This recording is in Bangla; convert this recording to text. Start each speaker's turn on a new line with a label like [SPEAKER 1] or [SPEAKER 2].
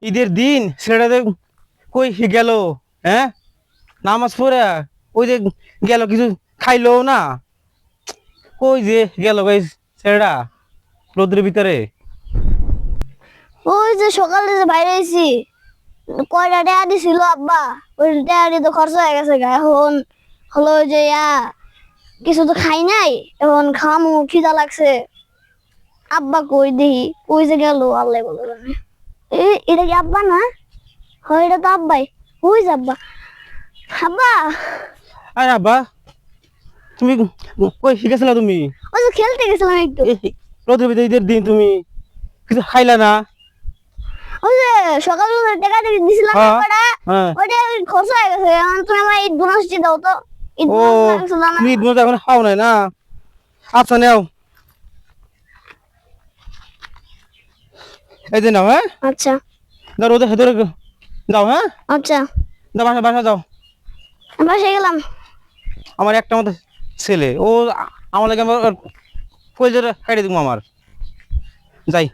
[SPEAKER 1] ঈদের দিন ছেলেটাতে কই গেল? হ্যাঁ, নামাজ পড়ে ওই যে গেল, কিছু খাইলো না। কই যে গেল ভাই ছেলেটা রোদ্রের ভিতরে?
[SPEAKER 2] ওই যে সকালে যে বাইরে আইছি, কয়টা টাকা দিছিল আব্বা, ওই টাকা দিয়ে তো খরচ হয়ে গেছে গা। এখন হলো যে কিছু তো খাই নাই, এখন খামু, খিদা লাগছে। আব্বা কই দেখি, কই যে গেল আল্লাহ বলে জানে। এটা কি আব্বা না? হয় এটা তো আব্বাই। ওই যে আব্বা। আব্বা,
[SPEAKER 1] আরে আব্বা, তুমি কই শিখেছিল তুমি?
[SPEAKER 2] ওই যে খেলতে গেছিলাম একটু।
[SPEAKER 1] এই রোদ্রের ভিতরে ঈদের দিন তুমি কিছু খাইলা না?
[SPEAKER 2] ওই যে সকালবেলা টাকা দিছিলাম না
[SPEAKER 1] হ্যাঁ,
[SPEAKER 2] কয়টা,
[SPEAKER 1] হ্যাঁ।
[SPEAKER 2] ওইটা খরচ হয়ে গেছে। এখন তুমি আমার ঈদ বোনাসটি দাও তো। ঈদ
[SPEAKER 1] ও,
[SPEAKER 2] বোনাস লাগছিল না?
[SPEAKER 1] তুমি ঈদ মজা এখন খাও নাই না? আচ্ছা নেও, এই যে নাও। হ্যাঁ,
[SPEAKER 2] আচ্ছা
[SPEAKER 1] যাও রোদে ভেতরে যাও। হ্যাঁ,
[SPEAKER 2] আচ্ছা,
[SPEAKER 1] যাও, বাসা বাসা যাও।
[SPEAKER 2] বাসায় গেলাম।
[SPEAKER 1] আমার একটা মতো ছেলে, ও আমার লাগে আমার কই যে খাইয়ে দিব আমার। যাই।